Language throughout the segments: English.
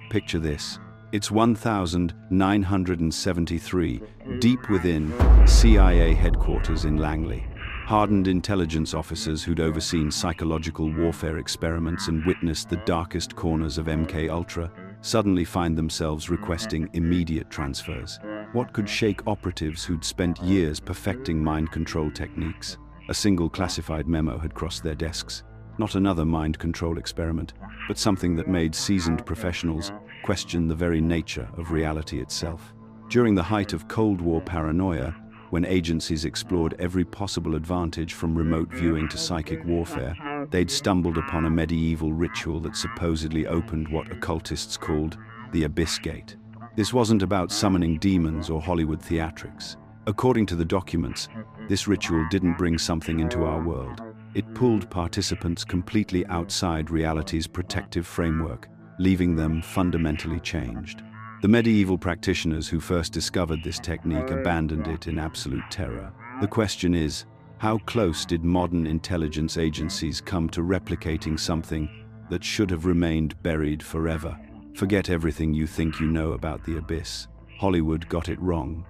Picture this. It's 1973, deep within CIA headquarters in Langley. Hardened intelligence officers who'd overseen psychological warfare experiments and witnessed the darkest corners of MK Ultra suddenly find themselves requesting immediate transfers. What could shake operatives who'd spent years perfecting mind control techniques? A single classified memo had crossed their desks. Not another mind control experiment, but something that made seasoned professionals question the very nature of reality itself. During the height of Cold War paranoia, when agencies explored every possible advantage from remote viewing to psychic warfare, they'd stumbled upon a medieval ritual that supposedly opened what occultists called the Abyss Gate. This wasn't about summoning demons or Hollywood theatrics. According to the documents, this ritual didn't bring something into our world. It pulled participants completely outside reality's protective framework, leaving them fundamentally changed. The medieval practitioners who first discovered this technique abandoned it in absolute terror. The question is, how close did modern intelligence agencies come to replicating something that should have remained buried forever? Forget everything you think you know about the abyss. Hollywood got it wrong.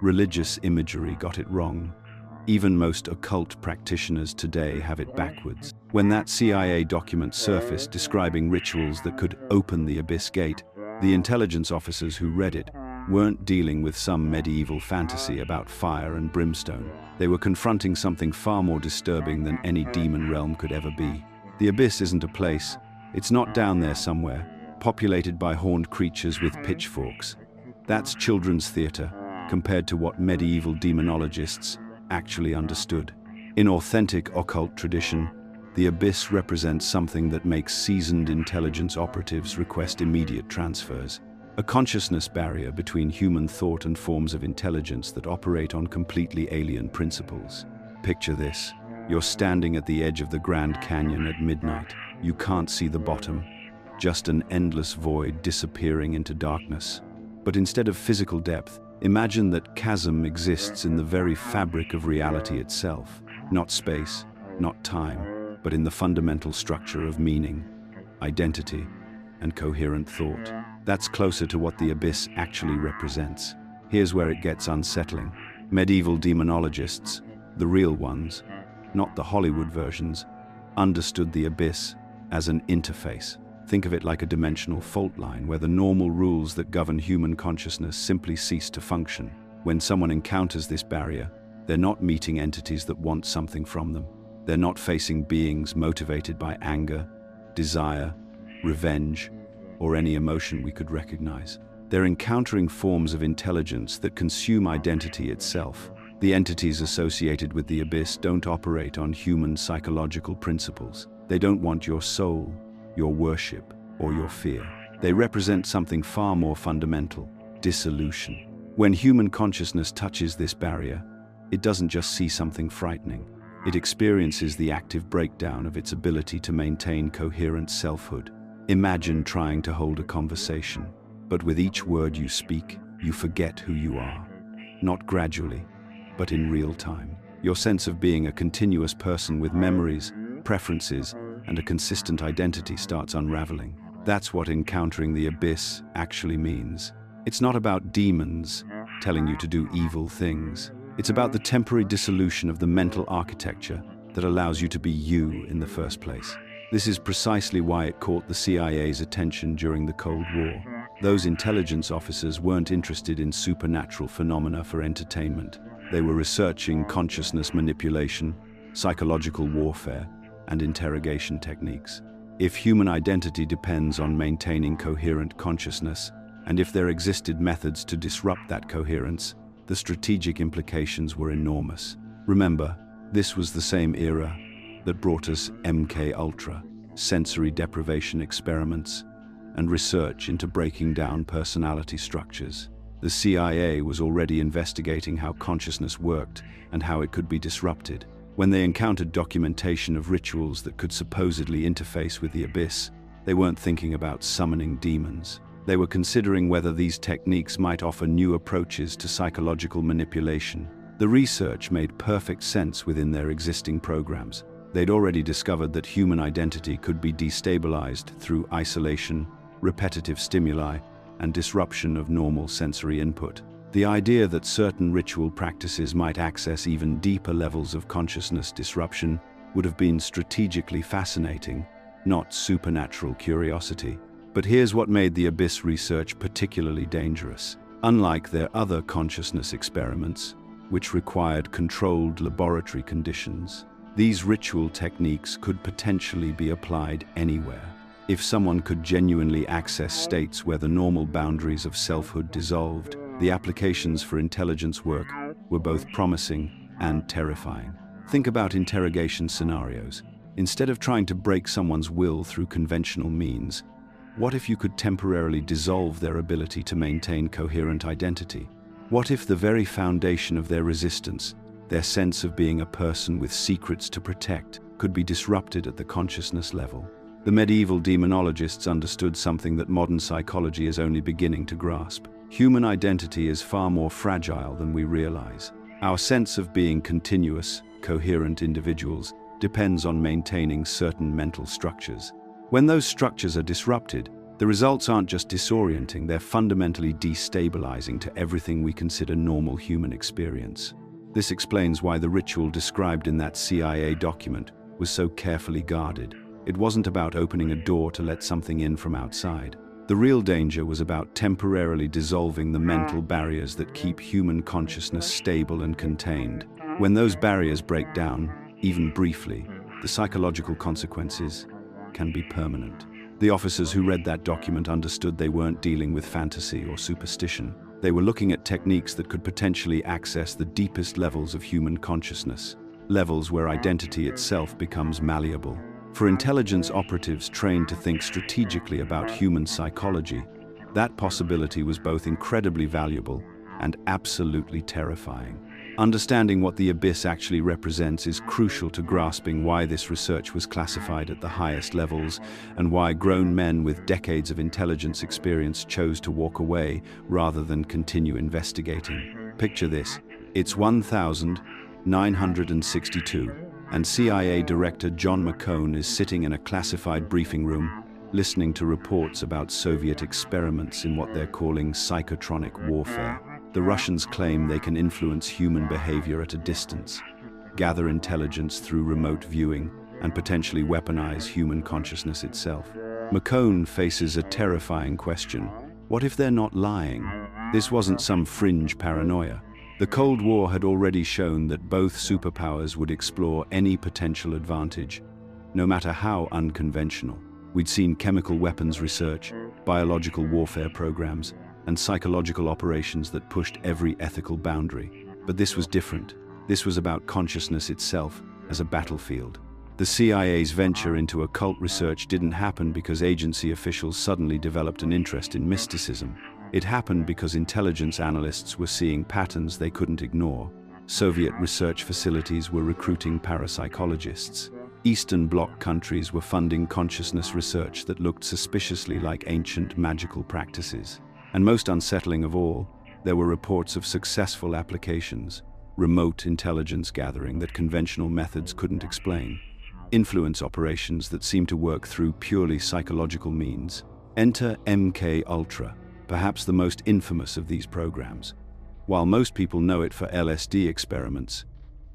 Religious imagery got it wrong. Even most occult practitioners today have it backwards. When that CIA document surfaced describing rituals that could open the Abyss Gate, the intelligence officers who read it weren't dealing with some medieval fantasy about fire and brimstone. They were confronting something far more disturbing than any demon realm could ever be. The Abyss isn't a place. It's not down there somewhere, populated by horned creatures with pitchforks. That's children's theater compared to what medieval demonologists actually understood. In authentic occult tradition, the abyss represents something that makes seasoned intelligence operatives request immediate transfers, a consciousness barrier between human thought and forms of intelligence that operate on completely alien principles. Picture this. You're standing at the edge of the Grand Canyon at midnight. You can't see the bottom, just an endless void disappearing into darkness. But instead of physical depth, imagine that chasm exists in the very fabric of reality itself. Not space, not time, but in the fundamental structure of meaning, identity, and coherent thought. That's closer to what the abyss actually represents. Here's where it gets unsettling. Medieval demonologists, the real ones, not the Hollywood versions, understood the abyss as an interface. Think of it like a dimensional fault line where the normal rules that govern human consciousness simply cease to function. When someone encounters this barrier, they're not meeting entities that want something from them. They're not facing beings motivated by anger, desire, revenge, or any emotion we could recognize. They're encountering forms of intelligence that consume identity itself. The entities associated with the abyss don't operate on human psychological principles. They don't want your soul, your worship, or your fear. They represent something far more fundamental: dissolution. When human consciousness touches this barrier, it doesn't just see something frightening. It experiences the active breakdown of its ability to maintain coherent selfhood. Imagine trying to hold a conversation, but with each word you speak, you forget who you are. Not gradually, but in real time. Your sense of being a continuous person with memories, preferences, and a consistent identity starts unraveling. That's what encountering the abyss actually means. It's not about demons telling you to do evil things. It's about the temporary dissolution of the mental architecture that allows you to be you in the first place. This is precisely why it caught the CIA's attention during the Cold War. Those intelligence officers weren't interested in supernatural phenomena for entertainment. They were researching consciousness manipulation, psychological warfare, and interrogation techniques. If human identity depends on maintaining coherent consciousness, and if there existed methods to disrupt that coherence, the strategic implications were enormous. Remember, this was the same era that brought us MK Ultra, sensory deprivation experiments, and research into breaking down personality structures. The CIA was already investigating how consciousness worked and how it could be disrupted. When they encountered documentation of rituals that could supposedly interface with the abyss, they weren't thinking about summoning demons. They were considering whether these techniques might offer new approaches to psychological manipulation. The research made perfect sense within their existing programs. They'd already discovered that human identity could be destabilized through isolation, repetitive stimuli, and disruption of normal sensory input. The idea that certain ritual practices might access even deeper levels of consciousness disruption would have been strategically fascinating, not supernatural curiosity. But here's what made the Abyss research particularly dangerous. Unlike their other consciousness experiments, which required controlled laboratory conditions, these ritual techniques could potentially be applied anywhere. If someone could genuinely access states where the normal boundaries of selfhood dissolved, the applications for intelligence work were both promising and terrifying. Think about interrogation scenarios. Instead of trying to break someone's will through conventional means, what if you could temporarily dissolve their ability to maintain coherent identity? What if the very foundation of their resistance, their sense of being a person with secrets to protect, could be disrupted at the consciousness level? The medieval demonologists understood something that modern psychology is only beginning to grasp. Human identity is far more fragile than we realize. Our sense of being continuous, coherent individuals depends on maintaining certain mental structures. When those structures are disrupted, the results aren't just disorienting, they're fundamentally destabilizing to everything we consider normal human experience. This explains why the ritual described in that CIA document was so carefully guarded. It wasn't about opening a door to let something in from outside. The real danger was about temporarily dissolving the mental barriers that keep human consciousness stable and contained. When those barriers break down, even briefly, the psychological consequences can be permanent. The officers who read that document understood they weren't dealing with fantasy or superstition. They were looking at techniques that could potentially access the deepest levels of human consciousness, levels where identity itself becomes malleable. For intelligence operatives trained to think strategically about human psychology, that possibility was both incredibly valuable and absolutely terrifying. Understanding what the Abyss actually represents is crucial to grasping why this research was classified at the highest levels and why grown men with decades of intelligence experience chose to walk away rather than continue investigating. Picture this: it's 1962, and CIA Director John McCone is sitting in a classified briefing room, listening to reports about Soviet experiments in what they're calling psychotronic warfare. The Russians claim they can influence human behavior at a distance, gather intelligence through remote viewing, and potentially weaponize human consciousness itself. McCone faces a terrifying question. What if they're not lying? This wasn't some fringe paranoia. The Cold War had already shown that both superpowers would explore any potential advantage, no matter how unconventional. We'd seen chemical weapons research, biological warfare programs, and psychological operations that pushed every ethical boundary. But this was different. This was about consciousness itself as a battlefield. The CIA's venture into occult research didn't happen because agency officials suddenly developed an interest in mysticism. It happened because intelligence analysts were seeing patterns they couldn't ignore. Soviet research facilities were recruiting parapsychologists. Eastern Bloc countries were funding consciousness research that looked suspiciously like ancient magical practices. And most unsettling of all, there were reports of successful applications, remote intelligence gathering that conventional methods couldn't explain, influence operations that seemed to work through purely psychological means. Enter MK Ultra, perhaps the most infamous of these programs. While most people know it for LSD experiments,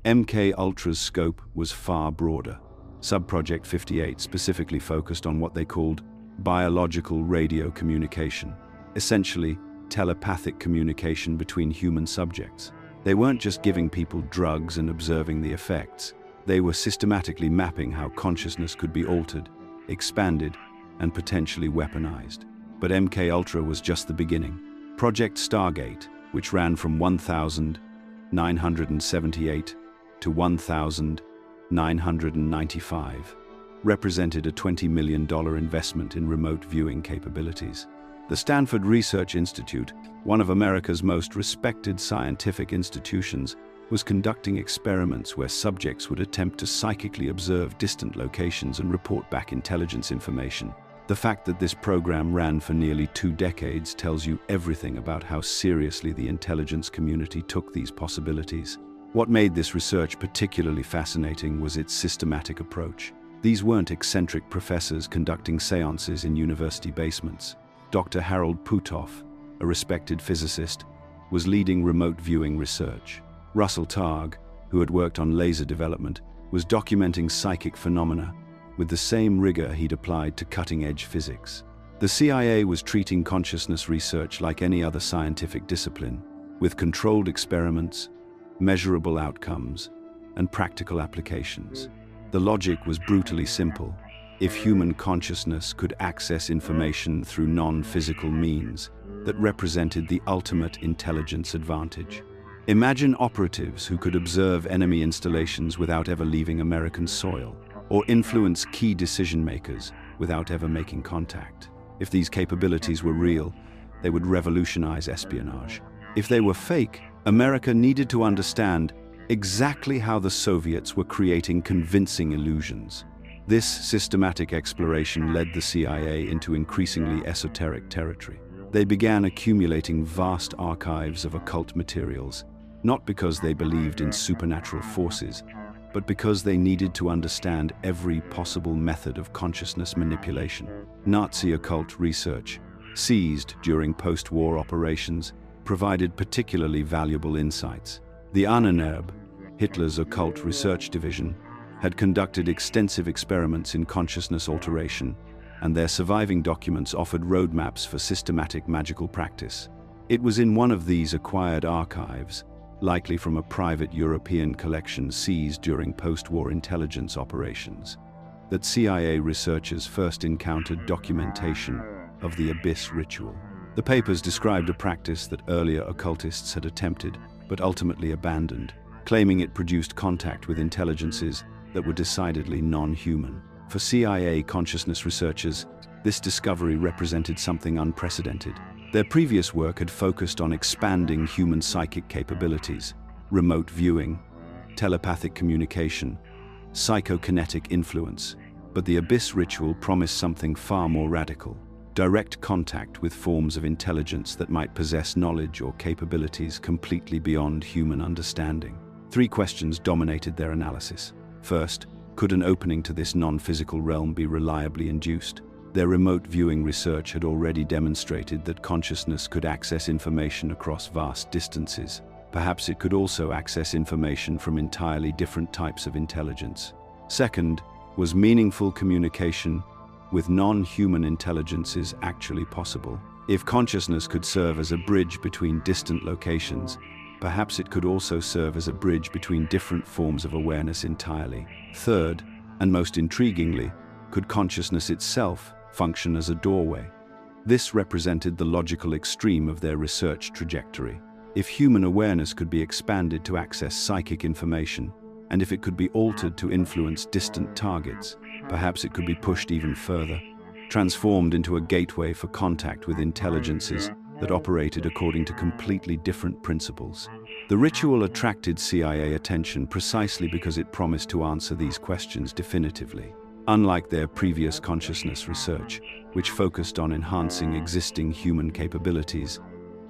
MK Ultra's scope was far broader. Subproject 58 specifically focused on what they called biological radio communication, essentially telepathic communication between human subjects. They weren't just giving people drugs and observing the effects. They were systematically mapping how consciousness could be altered, expanded, and potentially weaponized. But MK Ultra was just the beginning. Project Stargate, which ran from 1978 to 1995, represented a $20 million investment in remote viewing capabilities. The Stanford Research Institute, one of America's most respected scientific institutions, was conducting experiments where subjects would attempt to psychically observe distant locations and report back intelligence information. The fact that this program ran for nearly 2 decades tells you everything about how seriously the intelligence community took these possibilities. What made this research particularly fascinating was its systematic approach. These weren't eccentric professors conducting seances in university basements. Dr. Harold Puthoff, a respected physicist, was leading remote viewing research. Russell Targ, who had worked on laser development, was documenting psychic phenomena with the same rigor he'd applied to cutting-edge physics. The CIA was treating consciousness research like any other scientific discipline, with controlled experiments, measurable outcomes, and practical applications. The logic was brutally simple. If human consciousness could access information through non-physical means that represented the ultimate intelligence advantage. Imagine operatives who could observe enemy installations without ever leaving American soil, or influence key decision-makers without ever making contact. If these capabilities were real, they would revolutionize espionage. If they were fake, America needed to understand exactly how the Soviets were creating convincing illusions. This systematic exploration led the CIA into increasingly esoteric territory. They began accumulating vast archives of occult materials, not because they believed in supernatural forces, but because they needed to understand every possible method of consciousness manipulation. Nazi occult research, seized during post-war operations, provided particularly valuable insights. The Ahnenerbe, Hitler's occult research division, had conducted extensive experiments in consciousness alteration, and their surviving documents offered roadmaps for systematic magical practice. It was in one of these acquired archives, likely from a private European collection seized during post-war intelligence operations, that CIA researchers first encountered documentation of the Abyss ritual. The papers described a practice that earlier occultists had attempted, but ultimately abandoned, claiming it produced contact with intelligences that were decidedly non-human. For CIA consciousness researchers, this discovery represented something unprecedented. Their previous work had focused on expanding human psychic capabilities, remote viewing, telepathic communication, psychokinetic influence, but the Abyss ritual promised something far more radical: direct contact with forms of intelligence that might possess knowledge or capabilities completely beyond human understanding. Three questions dominated their analysis. First, could an opening to this non-physical realm be reliably induced? Their remote viewing research had already demonstrated that consciousness could access information across vast distances. Perhaps it could also access information from entirely different types of intelligence. Second, was meaningful communication with non-human intelligences actually possible? If consciousness could serve as a bridge between distant locations, perhaps it could also serve as a bridge between different forms of awareness entirely. Third, and most intriguingly, could consciousness itself function as a doorway? This represented the logical extreme of their research trajectory. If human awareness could be expanded to access psychic information, and if it could be altered to influence distant targets, perhaps it could be pushed even further, transformed into a gateway for contact with intelligences that operated according to completely different principles. The ritual attracted CIA attention precisely because it promised to answer these questions definitively. Unlike their previous consciousness research, which focused on enhancing existing human capabilities,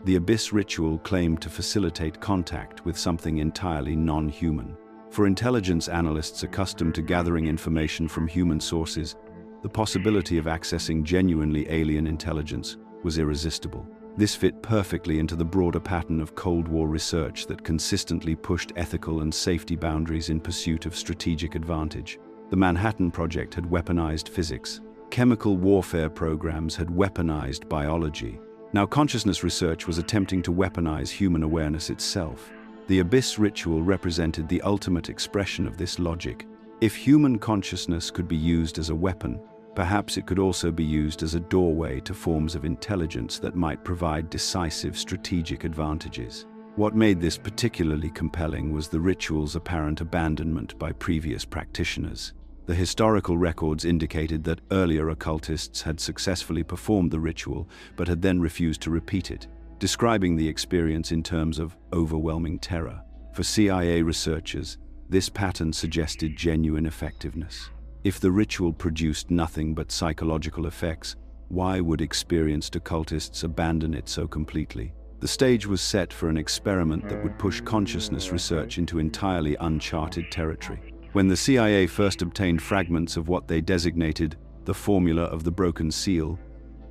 the Abyss ritual claimed to facilitate contact with something entirely non-human. For intelligence analysts accustomed to gathering information from human sources, the possibility of accessing genuinely alien intelligence was irresistible. This fit perfectly into the broader pattern of Cold War research that consistently pushed ethical and safety boundaries in pursuit of strategic advantage. The Manhattan Project had weaponized physics. Chemical warfare programs had weaponized biology. Now consciousness research was attempting to weaponize human awareness itself. The Abyss ritual represented the ultimate expression of this logic. If human consciousness could be used as a weapon, perhaps it could also be used as a doorway to forms of intelligence that might provide decisive strategic advantages. What made this particularly compelling was the ritual's apparent abandonment by previous practitioners. The historical records indicated that earlier occultists had successfully performed the ritual but had then refused to repeat it, describing the experience in terms of overwhelming terror. For CIA researchers, this pattern suggested genuine effectiveness. If the ritual produced nothing but psychological effects, why would experienced occultists abandon it so completely? The stage was set for an experiment that would push consciousness research into entirely uncharted territory. When the CIA first obtained fragments of what they designated the formula of the broken seal,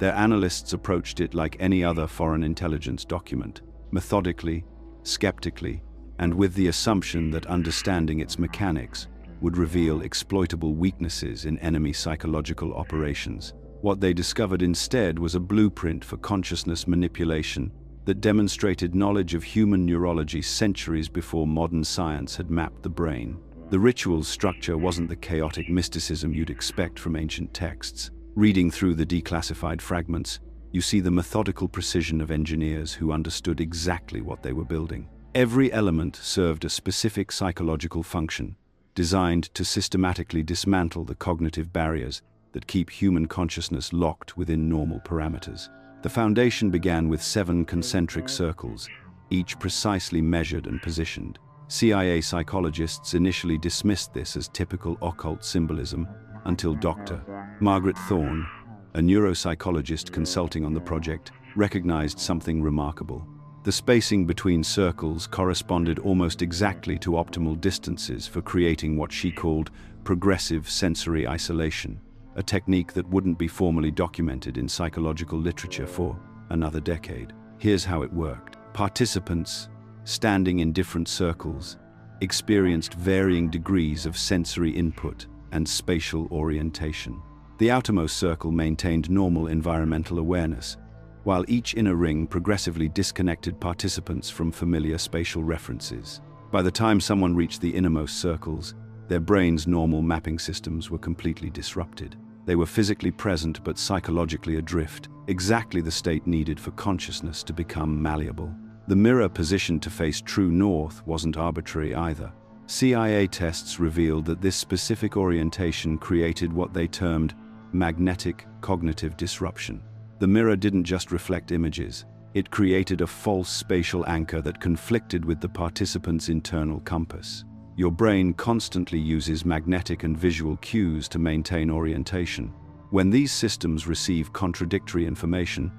Their analysts approached it like any other foreign intelligence document, methodically, skeptically, and with the assumption that understanding its mechanics would reveal exploitable weaknesses in enemy psychological operations. What they discovered instead was a blueprint for consciousness manipulation that demonstrated knowledge of human neurology centuries before modern science had mapped the brain. The ritual's structure wasn't the chaotic mysticism you'd expect from ancient texts. Reading through the declassified fragments, you see the methodical precision of engineers who understood exactly what they were building. Every element served a specific psychological function, designed to systematically dismantle the cognitive barriers that keep human consciousness locked within normal parameters. The foundation began with 7 concentric circles, each precisely measured and positioned. CIA psychologists initially dismissed this as typical occult symbolism until Dr. Margaret Thorne, a neuropsychologist consulting on the project, recognized something remarkable. The spacing between circles corresponded almost exactly to optimal distances for creating what she called progressive sensory isolation, a technique that wouldn't be formally documented in psychological literature for another decade. Here's how it worked. Participants, standing in different circles, experienced varying degrees of sensory input and spatial orientation. The outermost circle maintained normal environmental awareness, while each inner ring progressively disconnected participants from familiar spatial references. By the time someone reached the innermost circles, their brain's normal mapping systems were completely disrupted. They were physically present but psychologically adrift, exactly the state needed for consciousness to become malleable. The mirror positioned to face true north wasn't arbitrary either. CIA tests revealed that this specific orientation created what they termed magnetic cognitive disruption. The mirror didn't just reflect images, it created a false spatial anchor that conflicted with the participant's internal compass. Your brain constantly uses magnetic and visual cues to maintain orientation. When these systems receive contradictory information,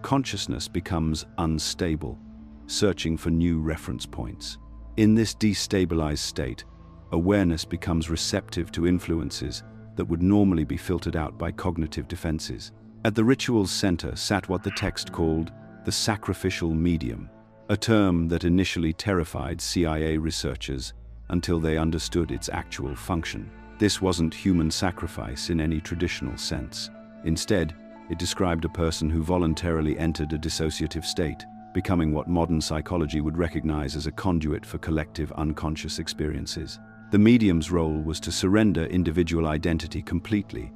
consciousness becomes unstable, searching for new reference points. In this destabilized state, awareness becomes receptive to influences that would normally be filtered out by cognitive defenses. At the ritual's center sat what the text called the sacrificial medium, a term that initially terrified CIA researchers until they understood its actual function. This wasn't human sacrifice in any traditional sense. Instead, it described a person who voluntarily entered a dissociative state, becoming what modern psychology would recognize as a conduit for collective unconscious experiences. The medium's role was to surrender individual identity completely,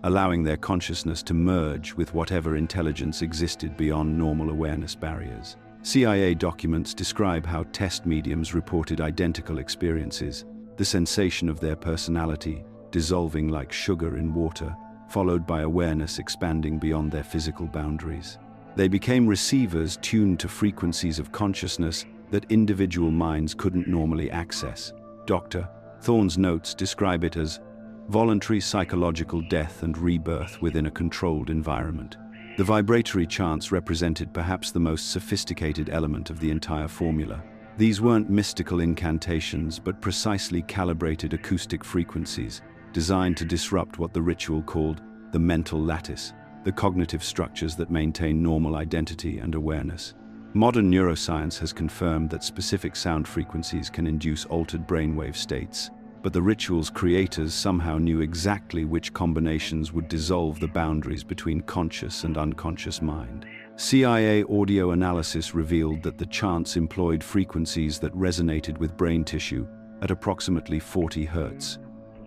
allowing their consciousness to merge with whatever intelligence existed beyond normal awareness barriers. CIA documents describe how test mediums reported identical experiences, the sensation of their personality dissolving like sugar in water, followed by awareness expanding beyond their physical boundaries. They became receivers tuned to frequencies of consciousness that individual minds couldn't normally access. Dr. Thorne's notes describe it as voluntary psychological death and rebirth within a controlled environment. The vibratory chants represented perhaps the most sophisticated element of the entire formula. These weren't mystical incantations, but precisely calibrated acoustic frequencies designed to disrupt what the ritual called the mental lattice, the cognitive structures that maintain normal identity and awareness. Modern neuroscience has confirmed that specific sound frequencies can induce altered brainwave states, but the ritual's creators somehow knew exactly which combinations would dissolve the boundaries between conscious and unconscious mind. CIA audio analysis revealed that the chants employed frequencies that resonated with brain tissue at approximately 40 Hz,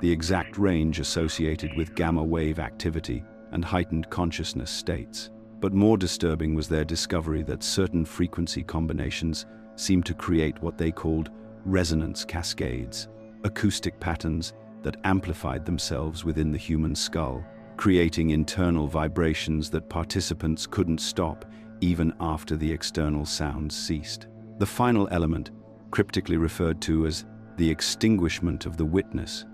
the exact range associated with gamma wave activity and heightened consciousness states. But more disturbing was their discovery that certain frequency combinations seemed to create what they called resonance cascades, acoustic patterns that amplified themselves within the human skull, creating internal vibrations that participants couldn't stop even after the external sounds ceased. The final element, cryptically referred to as the extinguishment of the witness,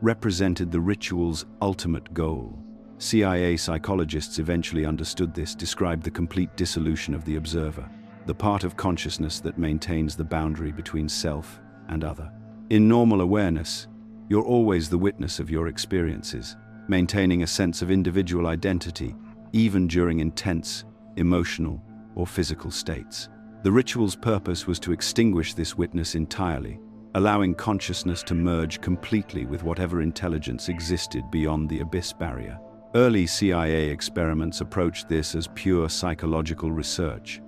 represented the ritual's ultimate goal. CIA psychologists eventually understood this, described the complete dissolution of the observer, the part of consciousness that maintains the boundary between self and other. In normal awareness, you're always the witness of your experiences, maintaining a sense of individual identity even during intense, emotional, or physical states. The ritual's purpose was to extinguish this witness entirely, allowing consciousness to merge completely with whatever intelligence existed beyond the abyss barrier. Early CIA experiments approached this as pure psychological research,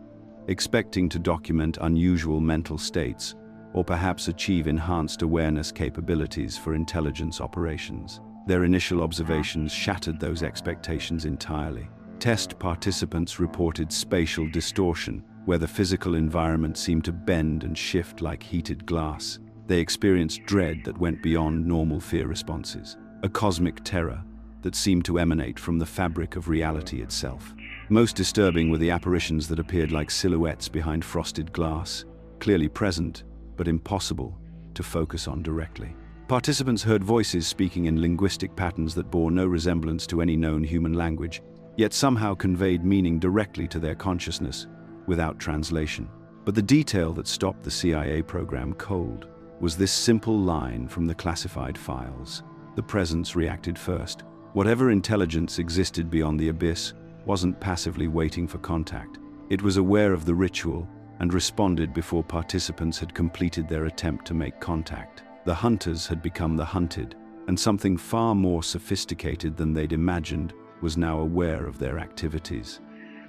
expecting to document unusual mental states or perhaps achieve enhanced awareness capabilities for intelligence operations. Their initial observations shattered those expectations entirely. Test participants reported spatial distortion, where the physical environment seemed to bend and shift like heated glass. They experienced dread that went beyond normal fear responses, a cosmic terror that seemed to emanate from the fabric of reality itself. Most disturbing were the apparitions that appeared like silhouettes behind frosted glass, clearly present, but impossible to focus on directly. Participants heard voices speaking in linguistic patterns that bore no resemblance to any known human language, yet somehow conveyed meaning directly to their consciousness, without translation. But the detail that stopped the CIA program cold was this simple line from the classified files. The presence reacted first. Whatever intelligence existed beyond the abyss wasn't passively waiting for contact. It was aware of the ritual and responded before participants had completed their attempt to make contact. The hunters had become the hunted, and something far more sophisticated than they'd imagined was now aware of their activities.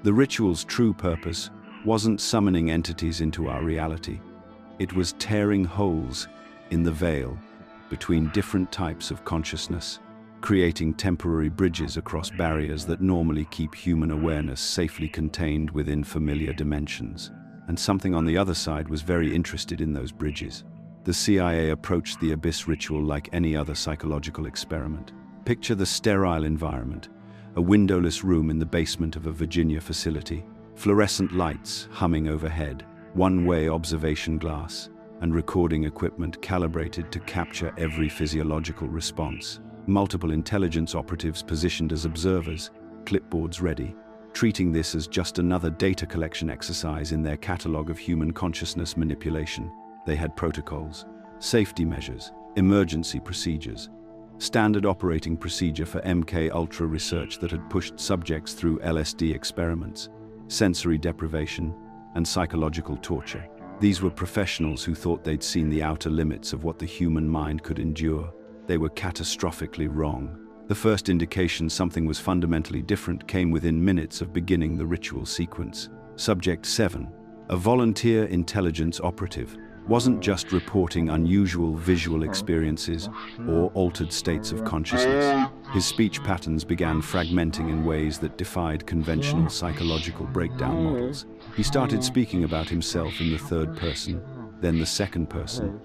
The ritual's true purpose wasn't summoning entities into our reality. It was tearing holes in the veil between different types of consciousness, creating temporary bridges across barriers that normally keep human awareness safely contained within familiar dimensions. And something on the other side was very interested in those bridges. The CIA approached the abyss ritual like any other psychological experiment. Picture the sterile environment, a windowless room in the basement of a Virginia facility, fluorescent lights humming overhead, one-way observation glass, and recording equipment calibrated to capture every physiological response. Multiple intelligence operatives positioned as observers, clipboards ready, treating this as just another data collection exercise in their catalog of human consciousness manipulation. They had protocols, safety measures, emergency procedures, standard operating procedure for MK Ultra research that had pushed subjects through LSD experiments, sensory deprivation, and psychological torture. These were professionals who thought they'd seen the outer limits of what the human mind could endure. They were catastrophically wrong. The first indication something was fundamentally different came within minutes of beginning the ritual sequence. Subject 7, a volunteer intelligence operative, wasn't just reporting unusual visual experiences or altered states of consciousness. His speech patterns began fragmenting in ways that defied conventional psychological breakdown models. He started speaking about himself in the third person, then the second person,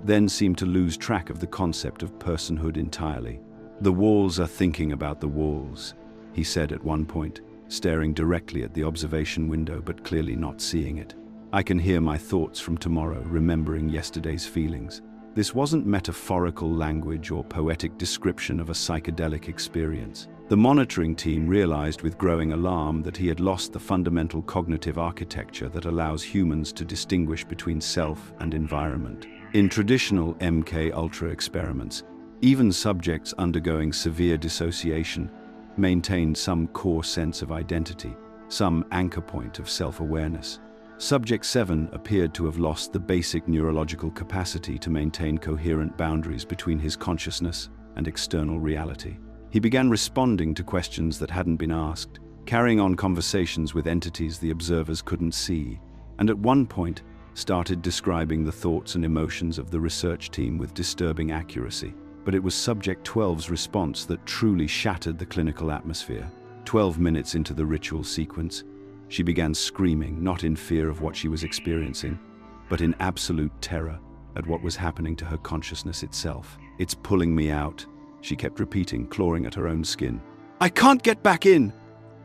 then seemed to lose track of the concept of personhood entirely. "The walls are thinking about the walls," he said at one point, staring directly at the observation window but clearly not seeing it. "I can hear my thoughts from tomorrow, remembering yesterday's feelings." This wasn't metaphorical language or poetic description of a psychedelic experience. The monitoring team realized with growing alarm that he had lost the fundamental cognitive architecture that allows humans to distinguish between self and environment. In traditional MK Ultra experiments, even subjects undergoing severe dissociation maintained some core sense of identity, some anchor point of self-awareness. Subject 7 appeared to have lost the basic neurological capacity to maintain coherent boundaries between his consciousness and external reality. He began responding to questions that hadn't been asked, carrying on conversations with entities the observers couldn't see, and at one point started describing the thoughts and emotions of the research team with disturbing accuracy. But it was Subject 12's response that truly shattered the clinical atmosphere. 12 minutes into the ritual sequence, she began screaming, not in fear of what she was experiencing, but in absolute terror at what was happening to her consciousness itself. "It's pulling me out," she kept repeating, clawing at her own skin. "I can't get back in!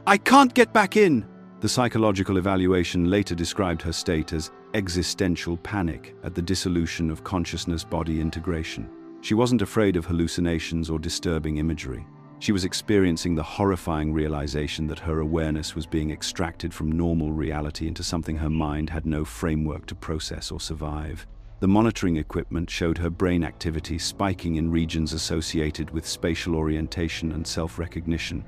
I can't get back in!" The psychological evaluation later described her state as existential panic at the dissolution of consciousness-body integration. She wasn't afraid of hallucinations or disturbing imagery. She was experiencing the horrifying realization that her awareness was being extracted from normal reality into something her mind had no framework to process or survive. The monitoring equipment showed her brain activity spiking in regions associated with spatial orientation and self-recognition,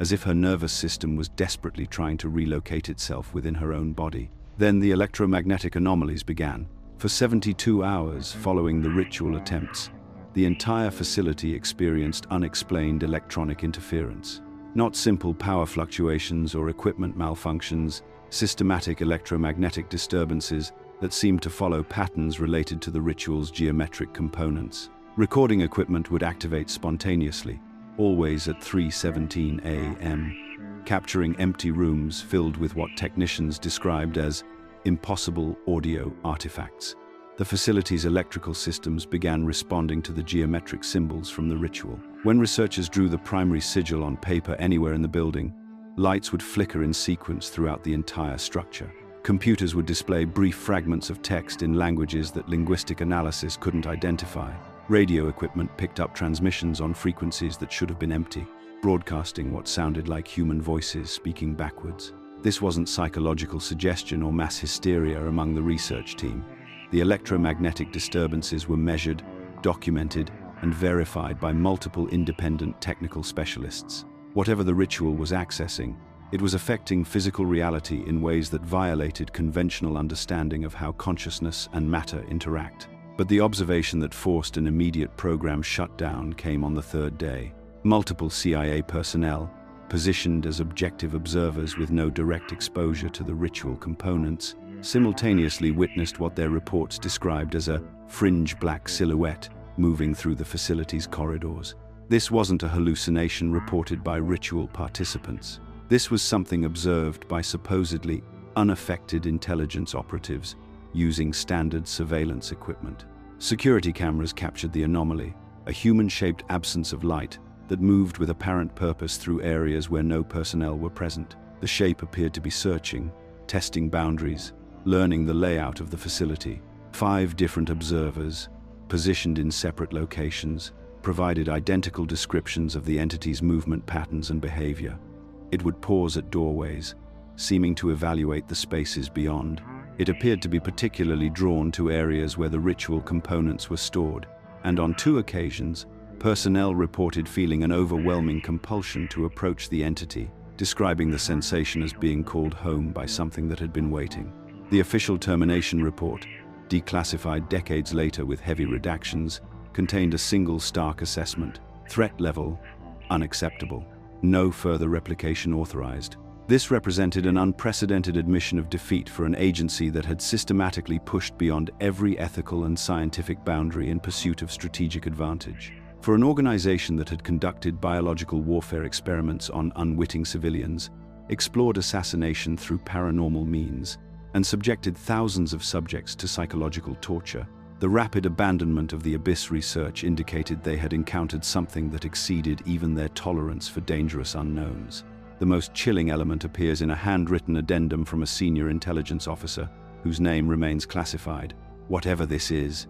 as if her nervous system was desperately trying to relocate itself within her own body. Then the electromagnetic anomalies began. For 72 hours following the ritual attempts, the entire facility experienced unexplained electronic interference. Not simple power fluctuations or equipment malfunctions, systematic electromagnetic disturbances that seemed to follow patterns related to the ritual's geometric components. Recording equipment would activate spontaneously, always at 3:17 a.m., capturing empty rooms filled with what technicians described as impossible audio artifacts. The facility's electrical systems began responding to the geometric symbols from the ritual. When researchers drew the primary sigil on paper anywhere in the building, lights would flicker in sequence throughout the entire structure. Computers would display brief fragments of text in languages that linguistic analysis couldn't identify. Radio equipment picked up transmissions on frequencies that should have been empty, broadcasting what sounded like human voices speaking backwards. This wasn't psychological suggestion or mass hysteria among the research team. The electromagnetic disturbances were measured, documented, and verified by multiple independent technical specialists. Whatever the ritual was accessing, it was affecting physical reality in ways that violated conventional understanding of how consciousness and matter interact. But the observation that forced an immediate program shutdown came on the third day. Multiple CIA personnel, positioned as objective observers with no direct exposure to the ritual components, simultaneously witnessed what their reports described as a fringe black silhouette moving through the facility's corridors. This wasn't a hallucination reported by ritual participants. This was something observed by supposedly unaffected intelligence operatives using standard surveillance equipment. Security cameras captured the anomaly, a human-shaped absence of light that moved with apparent purpose through areas where no personnel were present. The shape appeared to be searching, testing boundaries, learning the layout of the facility. 5 different observers, positioned in separate locations, provided identical descriptions of the entity's movement patterns and behavior. It would pause at doorways, seeming to evaluate the spaces beyond. It appeared to be particularly drawn to areas where the ritual components were stored, and on 2 occasions, personnel reported feeling an overwhelming compulsion to approach the entity, describing the sensation as being called home by something that had been waiting. The official termination report, declassified decades later with heavy redactions, contained a single stark assessment: threat level, unacceptable. No further replication authorized. This represented an unprecedented admission of defeat for an agency that had systematically pushed beyond every ethical and scientific boundary in pursuit of strategic advantage. For an organization that had conducted biological warfare experiments on unwitting civilians, explored assassination through paranormal means, and subjected thousands of subjects to psychological torture, the rapid abandonment of the Abyss research indicated they had encountered something that exceeded even their tolerance for dangerous unknowns. The most chilling element appears in a handwritten addendum from a senior intelligence officer, whose name remains classified. Whatever this is,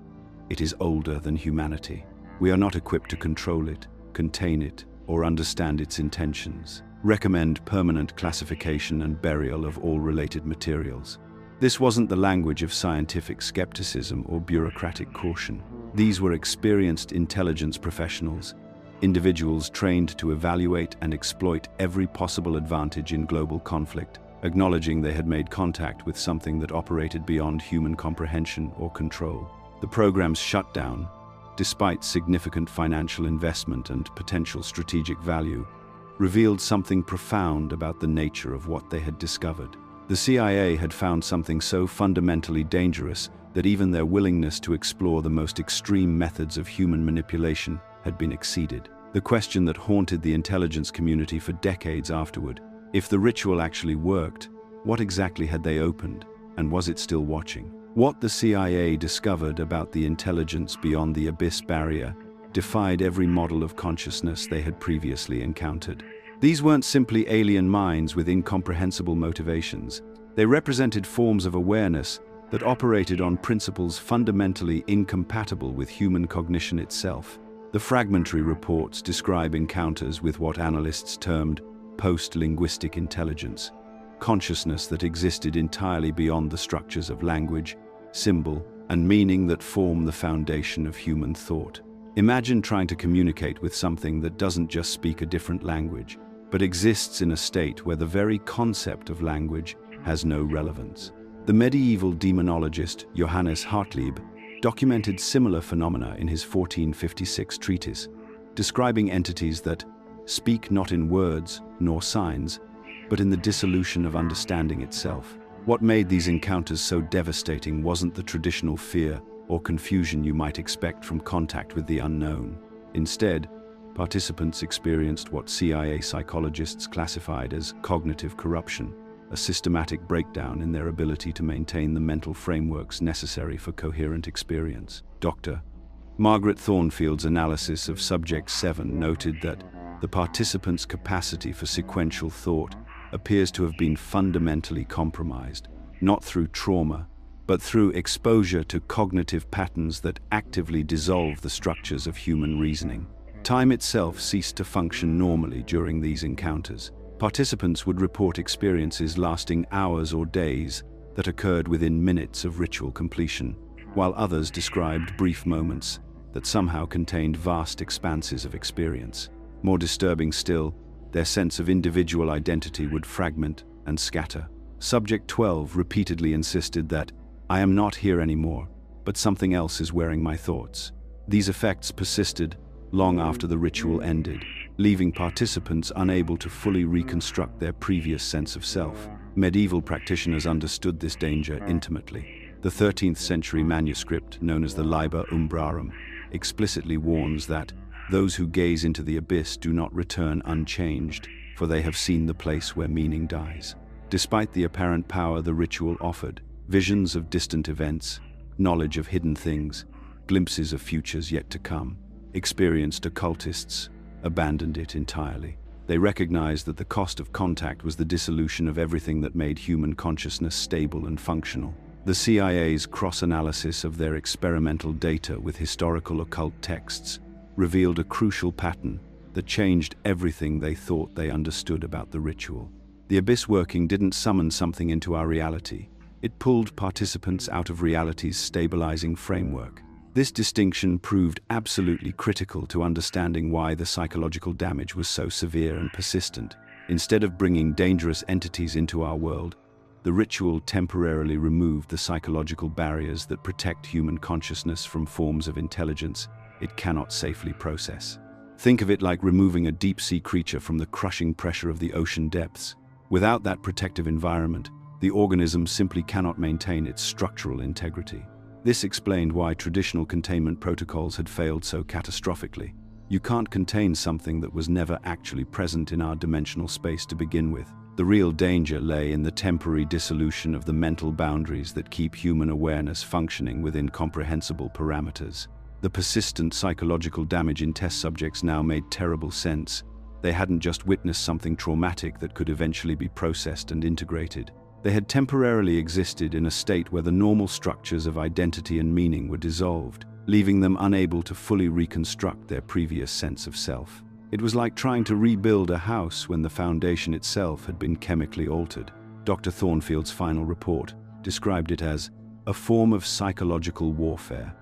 it is older than humanity. We are not equipped to control it, contain it, or understand its intentions. Recommend permanent classification and burial of all related materials. This wasn't the language of scientific skepticism or bureaucratic caution. These were experienced intelligence professionals, individuals trained to evaluate and exploit every possible advantage in global conflict, acknowledging they had made contact with something that operated beyond human comprehension or control. The program's shutdown, despite significant financial investment and potential strategic value, revealed something profound about the nature of what they had discovered. The CIA had found something so fundamentally dangerous that even their willingness to explore the most extreme methods of human manipulation had been exceeded. The question that haunted the intelligence community for decades afterward: if the ritual actually worked, what exactly had they opened, and was it still watching? What the CIA discovered about the intelligence beyond the Abyss barrier defied every model of consciousness they had previously encountered. These weren't simply alien minds with incomprehensible motivations. They represented forms of awareness that operated on principles fundamentally incompatible with human cognition itself. The fragmentary reports describe encounters with what analysts termed post-linguistic intelligence, consciousness that existed entirely beyond the structures of language, symbol, and meaning that form the foundation of human thought. Imagine trying to communicate with something that doesn't just speak a different language, but exists in a state where the very concept of language has no relevance. The medieval demonologist Johannes Hartlieb documented similar phenomena in his 1456 treatise, describing entities that speak not in words nor signs, but in the dissolution of understanding itself. What made these encounters so devastating wasn't the traditional fear or confusion you might expect from contact with the unknown. Instead, participants experienced what CIA psychologists classified as cognitive corruption, a systematic breakdown in their ability to maintain the mental frameworks necessary for coherent experience. Dr. Margaret Thornfield's analysis of Subject 7 noted that the participants' capacity for sequential thought appears to have been fundamentally compromised, not through trauma, but through exposure to cognitive patterns that actively dissolve the structures of human reasoning. Time itself ceased to function normally during these encounters. Participants would report experiences lasting hours or days that occurred within minutes of ritual completion, while others described brief moments that somehow contained vast expanses of experience. More disturbing still, their sense of individual identity would fragment and scatter. Subject 12 repeatedly insisted that, "I am not here anymore, but something else is wearing my thoughts." These effects persisted long after the ritual ended, leaving participants unable to fully reconstruct their previous sense of self. Medieval practitioners understood this danger intimately. The 13th century manuscript, known as the Liber Umbrarum, explicitly warns that those who gaze into the abyss do not return unchanged, for they have seen the place where meaning dies. Despite the apparent power the ritual offered, visions of distant events, knowledge of hidden things, glimpses of futures yet to come, experienced occultists abandoned it entirely. They recognized that the cost of contact was the dissolution of everything that made human consciousness stable and functional. The CIA's cross-analysis of their experimental data with historical occult texts revealed a crucial pattern that changed everything they thought they understood about the ritual. The abyss working didn't summon something into our reality. It pulled participants out of reality's stabilizing framework. This distinction proved absolutely critical to understanding why the psychological damage was so severe and persistent. Instead of bringing dangerous entities into our world, the ritual temporarily removed the psychological barriers that protect human consciousness from forms of intelligence it cannot safely process. Think of it like removing a deep-sea creature from the crushing pressure of the ocean depths. Without that protective environment, the organism simply cannot maintain its structural integrity. This explained why traditional containment protocols had failed so catastrophically. You can't contain something that was never actually present in our dimensional space to begin with. The real danger lay in the temporary dissolution of the mental boundaries that keep human awareness functioning within comprehensible parameters. The persistent psychological damage in test subjects now made terrible sense. They hadn't just witnessed something traumatic that could eventually be processed and integrated. They had temporarily existed in a state where the normal structures of identity and meaning were dissolved, leaving them unable to fully reconstruct their previous sense of self. It was like trying to rebuild a house when the foundation itself had been chemically altered. Dr. Thornfield's final report described it as a form of psychological warfare,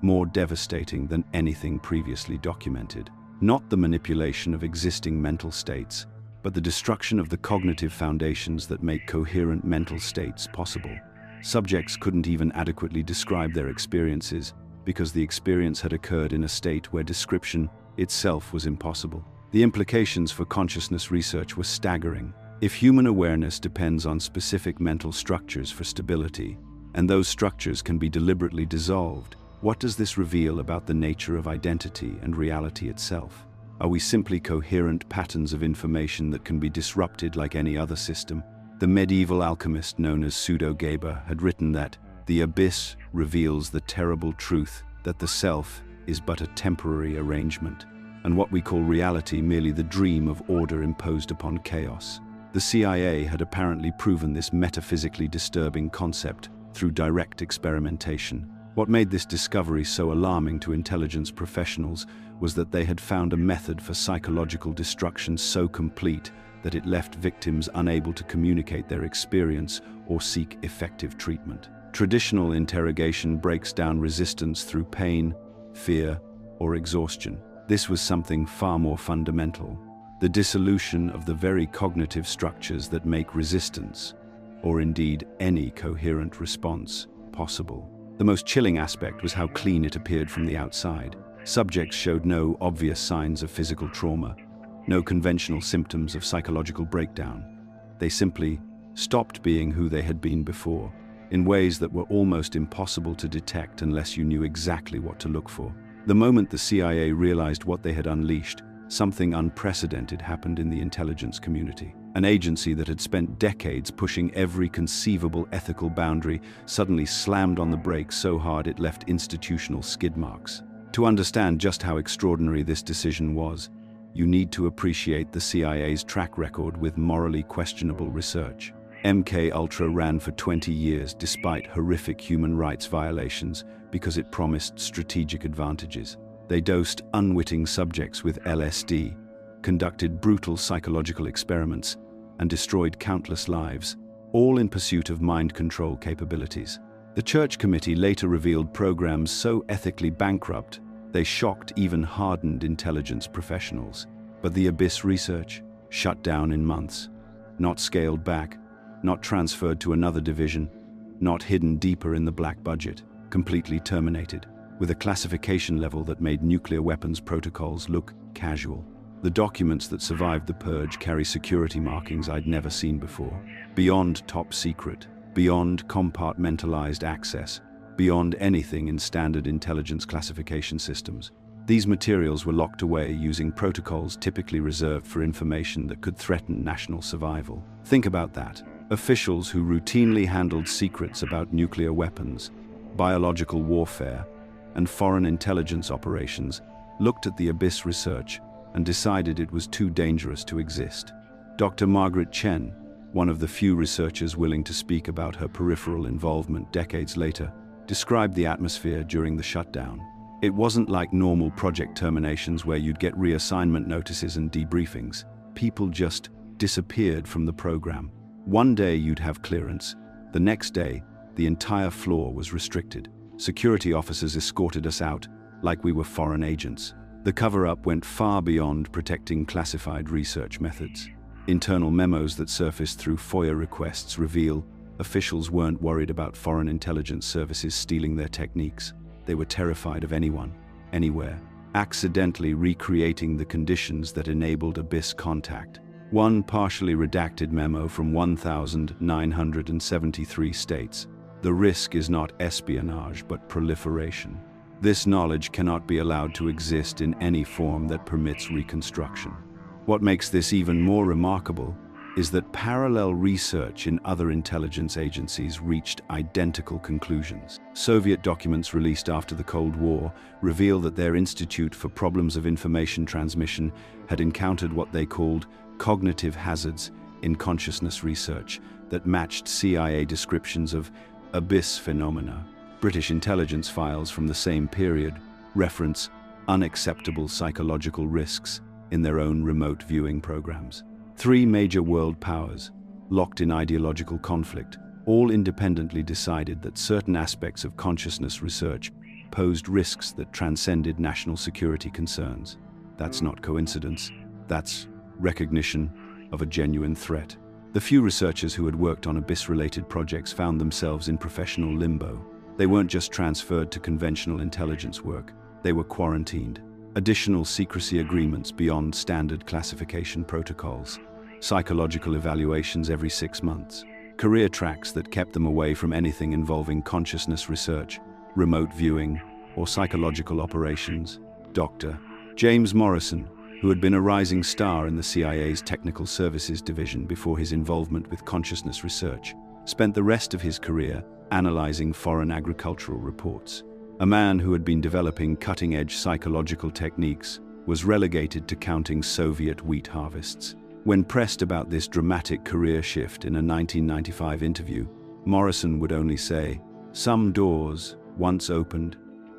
more devastating than anything previously documented. Not the manipulation of existing mental states, but the destruction of the cognitive foundations that make coherent mental states possible. Subjects couldn't even adequately describe their experiences because the experience had occurred in a state where description itself was impossible. The implications for consciousness research were staggering. If human awareness depends on specific mental structures for stability, and those structures can be deliberately dissolved, what does this reveal about the nature of identity and reality itself? Are we simply coherent patterns of information that can be disrupted like any other system? The medieval alchemist known as Pseudo-Geber had written that the abyss reveals the terrible truth that the self is but a temporary arrangement, and what we call reality merely the dream of order imposed upon chaos. The CIA had apparently proven this metaphysically disturbing concept through direct experimentation. What made this discovery so alarming to intelligence professionals was that they had found a method for psychological destruction so complete that it left victims unable to communicate their experience or seek effective treatment. Traditional interrogation breaks down resistance through pain, fear, or exhaustion. This was something far more fundamental. the dissolution of the very cognitive structures that make resistance, or indeed any coherent response, possible. The most chilling aspect was how clean it appeared from the outside. Subjects showed no obvious signs of physical trauma, no conventional symptoms of psychological breakdown. They simply stopped being who they had been before, in ways that were almost impossible to detect unless you knew exactly what to look for. The moment the CIA realized what they had unleashed, something unprecedented happened in the intelligence community. An agency that had spent decades pushing every conceivable ethical boundary suddenly slammed on the brakes so hard it left institutional skid marks. To understand just how extraordinary this decision was, you need to appreciate the CIA's track record with morally questionable research. MK Ultra ran for 20 years despite horrific human rights violations because it promised strategic advantages. They dosed unwitting subjects with LSD, conducted brutal psychological experiments, and destroyed countless lives, all in pursuit of mind control capabilities. The Church Committee later revealed programs so ethically bankrupt they shocked even hardened intelligence professionals. But the Abyss research, shut down in months, not scaled back, not transferred to another division, not hidden deeper in the black budget, completely terminated, with a classification level that made nuclear weapons protocols look casual. The documents that survived the purge carry security markings I'd never seen before. Beyond top secret, beyond compartmentalized access, beyond anything in standard intelligence classification systems. These materials were locked away using protocols typically reserved for information that could threaten national survival. Think about that. Officials who routinely handled secrets about nuclear weapons, biological warfare, and foreign intelligence operations looked at the Abyss research and decided it was too dangerous to exist. Dr. Margaret Chen, one of the few researchers willing to speak about her peripheral involvement decades later, described the atmosphere during the shutdown. It wasn't like normal project terminations where you'd get reassignment notices and debriefings. People just disappeared from the program. One day you'd have clearance. The next day, the entire floor was restricted. Security officers escorted us out like we were foreign agents. The cover-up went far beyond protecting classified research methods. Internal memos that surfaced through FOIA requests reveal officials weren't worried about foreign intelligence services stealing their techniques. They were terrified of anyone, anywhere, accidentally recreating the conditions that enabled Abyss contact. One partially redacted memo from 1,973 states, "The risk is not espionage but proliferation. This knowledge cannot be allowed to exist in any form that permits reconstruction." What makes this even more remarkable is that parallel research in other intelligence agencies reached identical conclusions. Soviet documents released after the Cold War reveal that their Institute for Problems of Information Transmission had encountered what they called cognitive hazards in consciousness research that matched CIA descriptions of Abyss phenomena. British intelligence files from the same period reference unacceptable psychological risks in their own remote viewing programs. Three major world powers, locked in ideological conflict, all independently decided that certain aspects of consciousness research posed risks that transcended national security concerns. That's not coincidence. That's recognition of a genuine threat. The few researchers who had worked on Abyss-related projects found themselves in professional limbo. They weren't just transferred to conventional intelligence work, they were quarantined. Additional secrecy agreements beyond standard classification protocols, psychological evaluations every 6 months, career tracks that kept them away from anything involving consciousness research, remote viewing, or psychological operations. Dr. James Morrison, who had been a rising star in the CIA's Technical Services Division before his involvement with consciousness research, spent the rest of his career analyzing foreign agricultural reports. A man who had been developing cutting-edge psychological techniques was relegated to counting Soviet wheat harvests. When pressed about this dramatic career shift in a 1995 interview, Morrison would only say, "Some doors, once opened,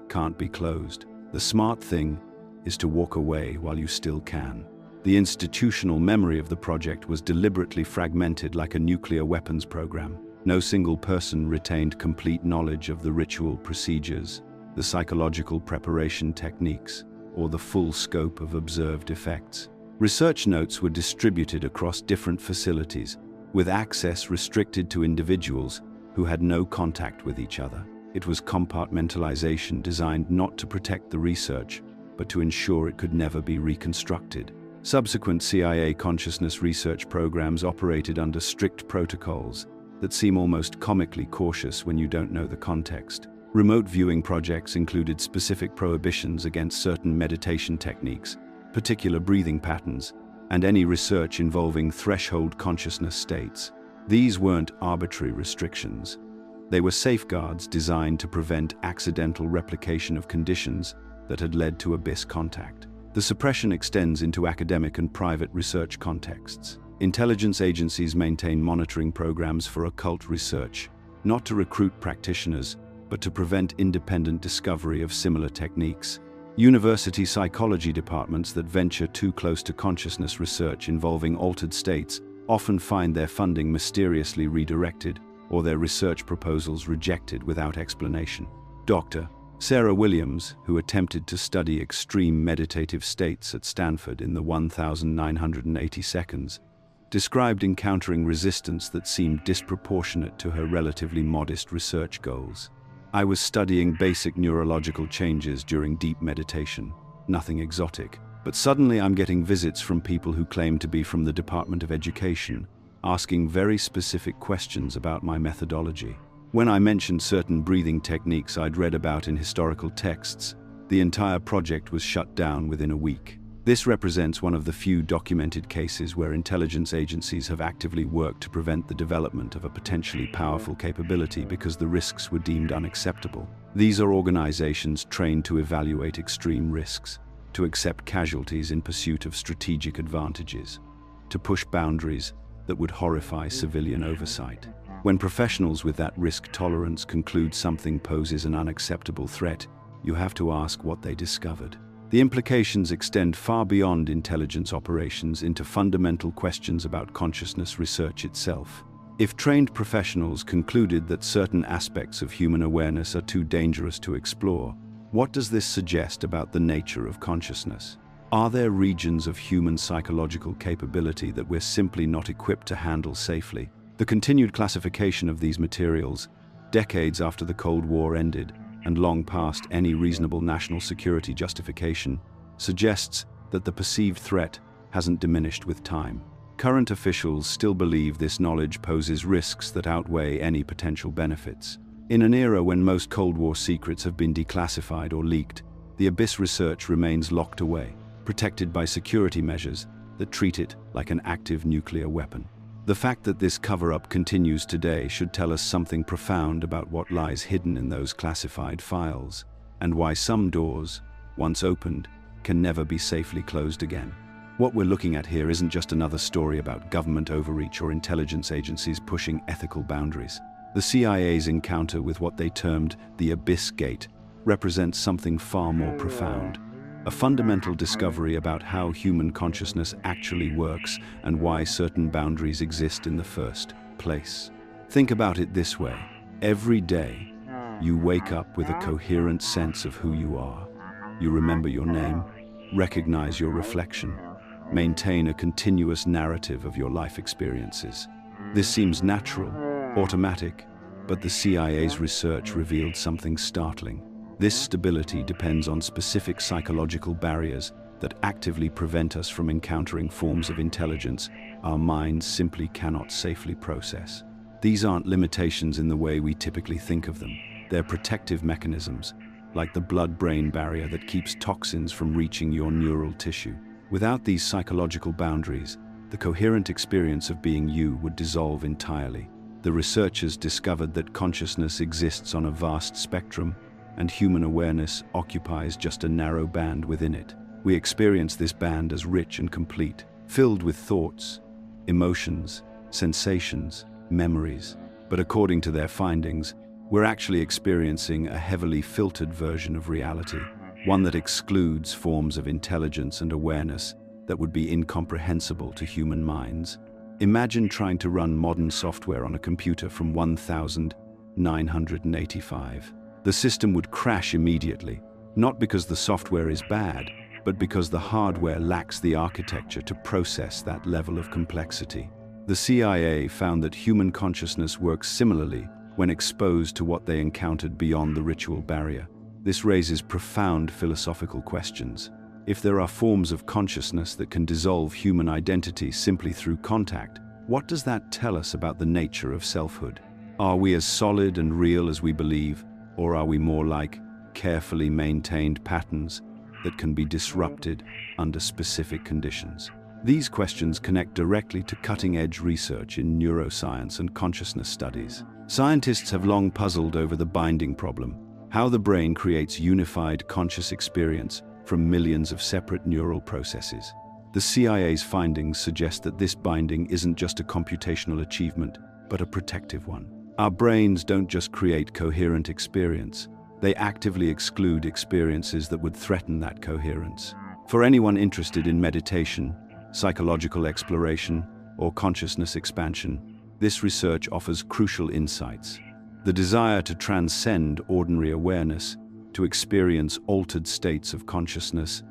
can't be closed. The smart thing is to walk away while you still can." The institutional memory of the project was deliberately fragmented like a nuclear weapons program. No single person retained complete knowledge of the ritual procedures, the psychological preparation techniques, or the full scope of observed effects. Research notes were distributed across different facilities, with access restricted to individuals who had no contact with each other. It was compartmentalization designed not to protect the research, but to ensure it could never be reconstructed. Subsequent CIA consciousness research programs operated under strict protocols that seem almost comically cautious when you don't know the context. Remote viewing projects included specific prohibitions against certain meditation techniques, particular breathing patterns, and any research involving threshold consciousness states. These weren't arbitrary restrictions. They were safeguards designed to prevent accidental replication of conditions that had led to abyss contact. The suppression extends into academic and private research contexts. Intelligence agencies maintain monitoring programs for occult research, not to recruit practitioners, but to prevent independent discovery of similar techniques. University psychology departments that venture too close to consciousness research involving altered states often find their funding mysteriously redirected or their research proposals rejected without explanation. Dr. Sarah Williams, who attempted to study extreme meditative states at Stanford in the 1980 seconds, described encountering resistance that seemed disproportionate to her relatively modest research goals. I was studying basic neurological changes during deep meditation, nothing exotic, but suddenly I'm getting visits from people who claim to be from the Department of Education, asking very specific questions about my methodology. When I mentioned certain breathing techniques I'd read about in historical texts, the entire project was shut down within a week. This represents one of the few documented cases where intelligence agencies have actively worked to prevent the development of a potentially powerful capability because the risks were deemed unacceptable. These are organizations trained to evaluate extreme risks, to accept casualties in pursuit of strategic advantages, to push boundaries that would horrify civilian oversight. When professionals with that risk tolerance conclude something poses an unacceptable threat, you have to ask what they discovered. The implications extend far beyond intelligence operations into fundamental questions about consciousness research itself. If trained professionals concluded that certain aspects of human awareness are too dangerous to explore, what does this suggest about the nature of consciousness? Are there regions of human psychological capability that we're simply not equipped to handle safely? The continued classification of these materials, decades after the Cold War ended, and long past any reasonable national security justification, suggests that the perceived threat hasn't diminished with time. Current officials still believe this knowledge poses risks that outweigh any potential benefits. In an era when most Cold War secrets have been declassified or leaked, the abyss research remains locked away, protected by security measures that treat it like an active nuclear weapon. The fact that this cover-up continues today should tell us something profound about what lies hidden in those classified files, and why some doors, once opened, can never be safely closed again. What we're looking at here isn't just another story about government overreach or intelligence agencies pushing ethical boundaries. The CIA's encounter with what they termed the Abyss Gate represents something far more profound. A fundamental discovery about how human consciousness actually works and why certain boundaries exist in the first place. Think about it this way. Every day, you wake up with a coherent sense of who you are. You remember your name, recognize your reflection, maintain a continuous narrative of your life experiences. This seems natural, automatic, but the CIA's research revealed something startling. This stability depends on specific psychological barriers that actively prevent us from encountering forms of intelligence our minds simply cannot safely process. These aren't limitations in the way we typically think of them. They're protective mechanisms, like the blood-brain barrier that keeps toxins from reaching your neural tissue. Without these psychological boundaries, the coherent experience of being you would dissolve entirely. The researchers discovered that consciousness exists on a vast spectrum, and human awareness occupies just a narrow band within it. We experience this band as rich and complete, filled with thoughts, emotions, sensations, memories. But according to their findings, we're actually experiencing a heavily filtered version of reality, one that excludes forms of intelligence and awareness that would be incomprehensible to human minds. Imagine trying to run modern software on a computer from 1985. The system would crash immediately, not because the software is bad, but but because the hardware lacks the architecture to process that level of complexity. The CIA found that human consciousness works similarly when exposed to what they encountered beyond the ritual barrier. This raises profound philosophical questions. If there are forms of consciousness that can dissolve human identity simply through contact, what does that tell us about the nature of selfhood? Are we as solid and real as we believe, or are we more like carefully maintained patterns that can be disrupted under specific conditions? These questions connect directly to cutting-edge research in neuroscience and consciousness studies. Scientists have long puzzled over the binding problem, how the brain creates unified conscious experience from millions of separate neural processes. The CIA's findings suggest that this binding isn't just a computational achievement, but a protective one. Our brains don't just create coherent experience, they actively exclude experiences that would threaten that coherence. For anyone interested in meditation, psychological exploration, or consciousness expansion, this research offers crucial insights. The desire to transcend ordinary awareness, to experience altered states of consciousness,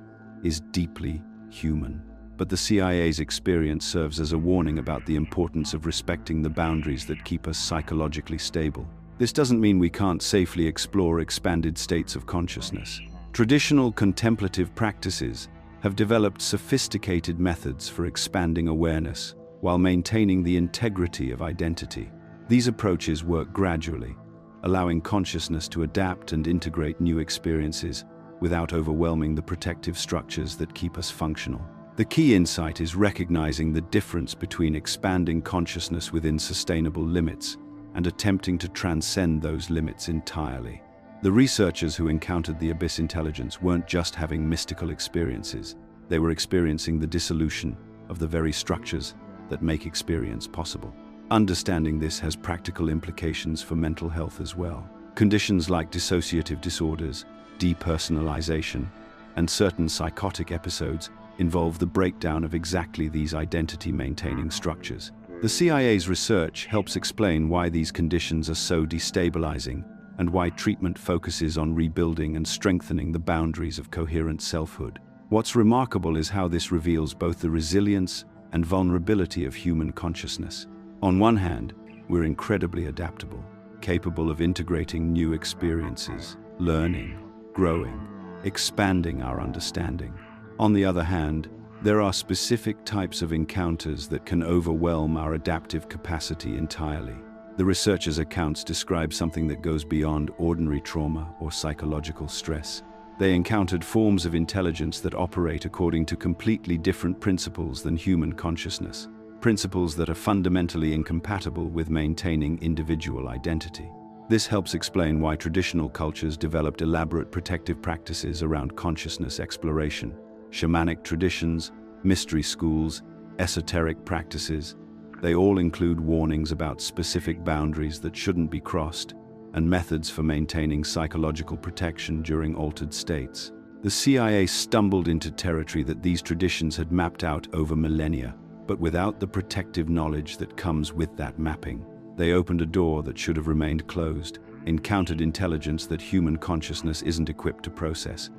is deeply human. But the CIA's experience serves as a warning about the importance of respecting the boundaries that keep us psychologically stable. This doesn't mean we can't safely explore expanded states of consciousness. Traditional contemplative practices have developed sophisticated methods for expanding awareness while maintaining the integrity of identity. These approaches work gradually, allowing consciousness to adapt and integrate new experiences without overwhelming the protective structures that keep us functional. The key insight is recognizing the difference between expanding consciousness within sustainable limits and attempting to transcend those limits entirely. The researchers who encountered the abyss intelligence weren't just having mystical experiences, they were experiencing the dissolution of the very structures that make experience possible. Understanding this has practical implications for mental health as well. Conditions like dissociative disorders, depersonalization, and certain psychotic episodes involve the breakdown of exactly these identity-maintaining structures. The CIA's research helps explain why these conditions are so destabilizing and why treatment focuses on rebuilding and strengthening the boundaries of coherent selfhood. What's remarkable is how this reveals both the resilience and vulnerability of human consciousness. On one hand, we're incredibly adaptable, capable of integrating new experiences, learning, growing, expanding our understanding. On the other hand, there are specific types of encounters that can overwhelm our adaptive capacity entirely. The researchers' accounts describe something that goes beyond ordinary trauma or psychological stress. They encountered forms of intelligence that operate according to completely different principles than human consciousness, principles that are fundamentally incompatible with maintaining individual identity. This helps explain why traditional cultures developed elaborate protective practices around consciousness exploration. Shamanic traditions, mystery schools, esoteric practices, they all include warnings about specific boundaries that shouldn't be crossed and methods for maintaining psychological protection during altered states. The CIA stumbled into territory that these traditions had mapped out over millennia, but without the protective knowledge that comes with that mapping. They opened a door that should have remained closed, encountered intelligence that human consciousness isn't equipped to process,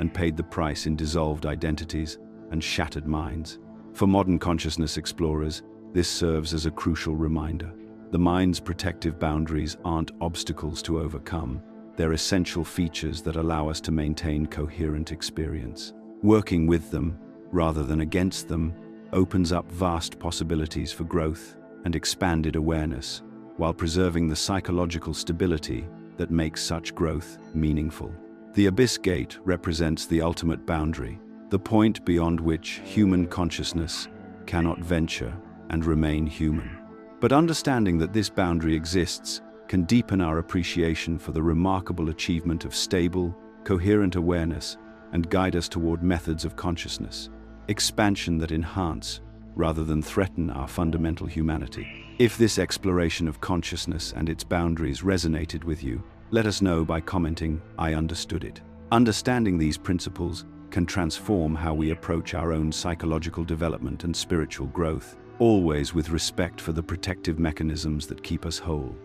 and paid the price in dissolved identities and shattered minds. For modern consciousness explorers, this serves as a crucial reminder. The mind's protective boundaries aren't obstacles to overcome, they're essential features that allow us to maintain coherent experience. Working with them, rather than against them, opens up vast possibilities for growth and expanded awareness, while preserving the psychological stability that makes such growth meaningful. The Abyss Gate represents the ultimate boundary, the point beyond which human consciousness cannot venture and remain human. But understanding that this boundary exists can deepen our appreciation for the remarkable achievement of stable, coherent awareness and guide us toward methods of consciousness, expansion that enhance rather than threaten our fundamental humanity. If this exploration of consciousness and its boundaries resonated with you, let us know by commenting, "I understood it." Understanding these principles can transform how we approach our own psychological development and spiritual growth, always with respect for the protective mechanisms that keep us whole.